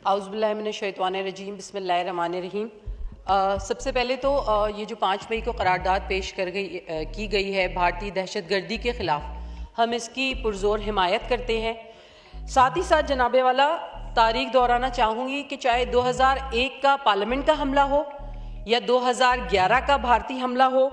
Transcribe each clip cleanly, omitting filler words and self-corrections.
औज़ुबिल्लाहिमिनश्शैतानिर्रजीम बिस्मिल्लाहिर्रहमानिर्रहीम। सबसे पहले तो ये जो 5 मई को करारदाद पेश की गई है भारतीय दहशतगर्दी के ख़िलाफ़, हम इसकी पुरज़ोर हिमायत करते हैं। साथ ही साथ जनाबे वाला तारीख दोहराना चाहूँगी कि चाहे 2001 का पार्लियामेंट का हमला हो या 2011 का भारतीय हमला हो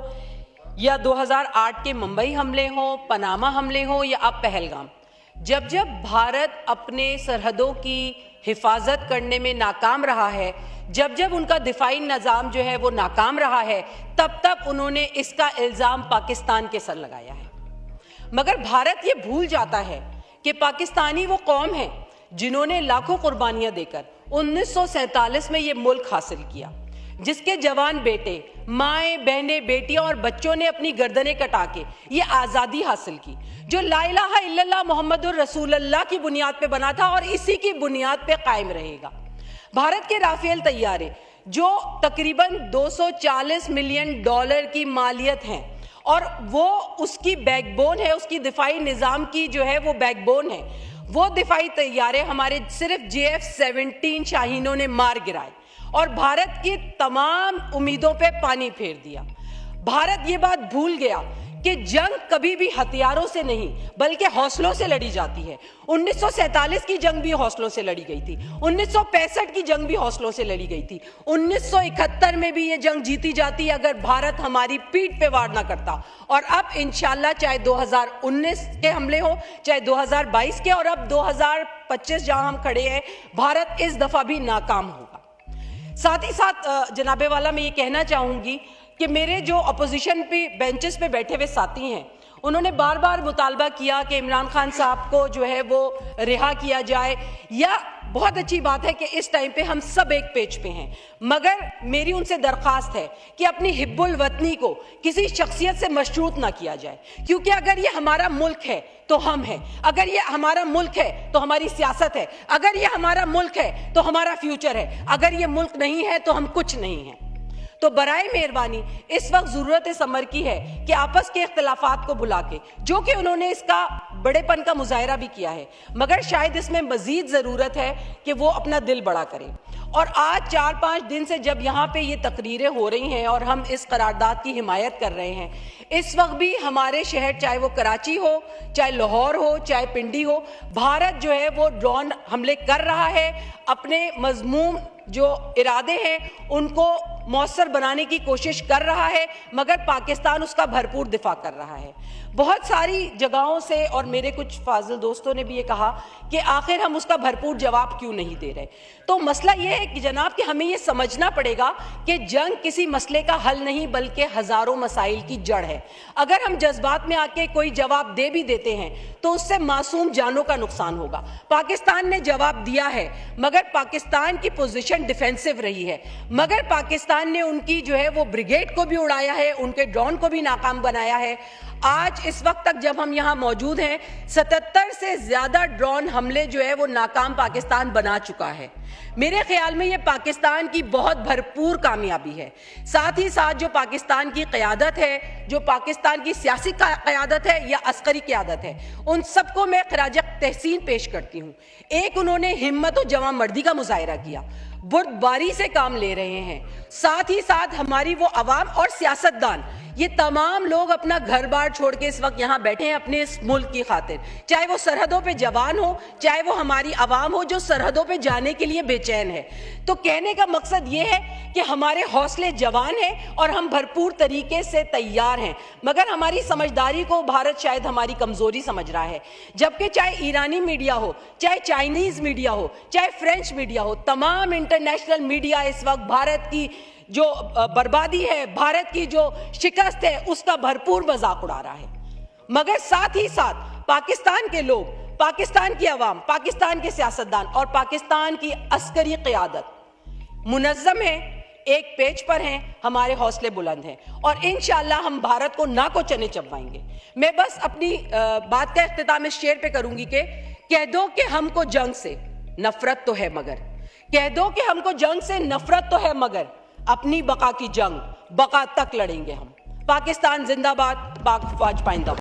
या 2008 के मुंबई हमले हों, पनामा हमले हों या अब पहलगाम, जब जब भारत अपने सरहदों की हिफाजत करने में नाकाम रहा है, जब जब उनका दिफाई निज़ाम जो है वो नाकाम रहा है, तब तक उन्होंने इसका इल्ज़ाम पाकिस्तान के सर लगाया है। मगर भारत ये भूल जाता है कि पाकिस्तानी वो कौम है जिन्होंने लाखों कुर्बानियां देकर 1947 में ये मुल्क हासिल किया, जिसके जवान बेटे, माएँ, बहनें, बेटियां और बच्चों ने अपनी गर्दनें कटा के ये आज़ादी हासिल की, जो ला इलाहा इल्लल्लाह मुहम्मदुर रसूलुल्लाह की बुनियाद पे बना था और इसी की बुनियाद पे कायम रहेगा। भारत के राफेल तैयारे जो तकरीबन 240 मिलियन डॉलर की मालियत हैं और वो उसकी बैकबोन है, उसकी दिफाई निज़ाम की जो है वो बैकबोन है, वो दिफाई तैयारे हमारे सिर्फ JF-17 शाहीनों ने मार गिराए और भारत की तमाम उम्मीदों पे पानी फेर दिया। भारत ये बात भूल गया कि जंग कभी भी हथियारों से नहीं बल्कि हौसलों से लड़ी जाती है। 1947 की जंग भी हौसलों से लड़ी गई थी, 1965 की जंग भी हौसलों से लड़ी गई थी, 1971 में भी ये जंग जीती जाती अगर भारत हमारी पीठ पे वार ना करता। और अब इंशाल्लाह चाहे 2019 के हमले हो, चाहे 2022 के और अब 2025 जहां हम खड़े हैं, भारत इस दफा भी नाकाम होगा। साथ ही साथ जनाबे वाला मैं ये कहना चाहूँगी कि मेरे जो अपोजिशन पे बेंचेस पे बैठे हुए साथी हैं, उन्होंने बार बार मुतालबा किया कि इमरान खान साहब को जो है वो रिहा किया जाए, या बहुत अच्छी बात है कि इस टाइम पे हम सब एक पेज पे हैं, मगर मेरी उनसे दरख्वास्त है कि अपनी हिब्बुल वतनी को किसी शख्सियत से मशरूत ना किया जाए, क्योंकि अगर ये हमारा मुल्क है तो हम हैं, अगर ये हमारा मुल्क है तो हमारी सियासत है, अगर ये हमारा मुल्क है तो हमारा फ्यूचर है, अगर ये मुल्क नहीं है तो हम कुछ नहीं हैं। तो बराए मेहरबानी इस वक्त ज़रूरत समर की है कि आपस के इख्तिलाफात को भुला के, जो कि उन्होंने इसका बड़ेपन का मुजाहरा भी किया है, मगर शायद इसमें मज़ीद ज़रूरत है कि वो अपना दिल बड़ा करें। और आज 4-5 दिन से जब यहाँ पे ये तकरीरें हो रही हैं और हम इस करारदाद की हिमायत कर रहे हैं, इस वक्त भी हमारे शहर, चाहे वो कराची हो, चाहे लाहौर हो, चाहे पिंडी हो, भारत जो है वो ड्रोन हमले कर रहा है, अपने मज़मूम जो इरादे हैं उनको मौसर बनाने की कोशिश कर रहा है, मगर पाकिस्तान उसका भरपूर दिफा कर रहा है। बहुत सारी जगहों से और मेरे कुछ फाजिल दोस्तों ने भी ये कहा कि आखिर हम उसका भरपूर जवाब क्यों नहीं दे रहे। तो मसला ये है कि जनाब कि हमें ये समझना पड़ेगा कि जंग किसी मसले का हल नहीं बल्कि हज़ारों मसाइल की जड़ है। अगर हम जज्बात में आके कोई जवाब दे भी देते हैं तो उससे मासूम जानों का नुकसान होगा। पाकिस्तान ने जवाब दिया है, मगर पाकिस्तान की पोजीशन डिफेंसिव रही है, मगर पाकिस्तान ने उनकी जो है वो ब्रिगेड को भी उड़ाया है, उनके ड्रोन को भी नाकाम बनाया है। आज इस वक्त तक जब हम यहाँ मौजूद हैं, 77 से ज्यादा ड्रोन हमले जो है वो नाकाम पाकिस्तान बना चुका है। मेरे ख्याल में ये पाकिस्तान की बहुत भरपूर कामयाबी है। साथ ही साथ जो पाकिस्तान की क़यादत है, जो पाकिस्तान की सियासी क़यादत है या अस्करी क़यादत है, उन सबको मैं ख़राज तहसीन पेश करती हूँ। एक, उन्होंने हिम्मत और जवां मर्दी का मुजाहिरा किया, बुर्दबारी से काम ले रहे हैं। साथ ही साथ हमारी वो अवाम और सियासतदान, ये तमाम लोग अपना घर बार छोड़ के इस वक्त यहाँ बैठे हैं अपने इस मुल्क की खातिर, चाहे वो सरहदों पे जवान हो, चाहे वो हमारी अवाम हो जो सरहदों पे जाने के लिए बेचैन है। तो कहने का मकसद ये है कि हमारे हौसले जवान हैं और हम भरपूर तरीके से तैयार हैं, मगर हमारी समझदारी को भारत शायद हमारी कमजोरी समझ रहा है। जबकि चाहे ईरानी मीडिया हो, चाहे चाइनीज मीडिया हो, चाहे फ्रेंच मीडिया हो, तमाम इंटरनेशनल मीडिया इस वक्त भारत की जो बर्बादी है, भारत की जो शिकस्त है, उसका भरपूर मजाक उड़ा रहा है। मगर साथ ही साथ पाकिस्तान के लोग, पाकिस्तान की अवाम, पाकिस्तान के सियासतदान और पाकिस्तान की अस्करी क़यादत मुनज़्ज़म है, एक पेज पर हैं, हमारे हौसले बुलंद हैं और इंशाअल्लाह हम भारत को ना को चने चबवाएंगे। मैं बस अपनी बात का इख्तिताम इस शेर पे करूंगी कि कह दो कि हमको जंग से नफरत तो है, मगर कह दो कि हमको जंग से नफरत तो है, मगर अपनी बका की जंग बका तक लड़ेंगे हम। पाकिस्तान जिंदाबाद, पाक फौज पाइंदा।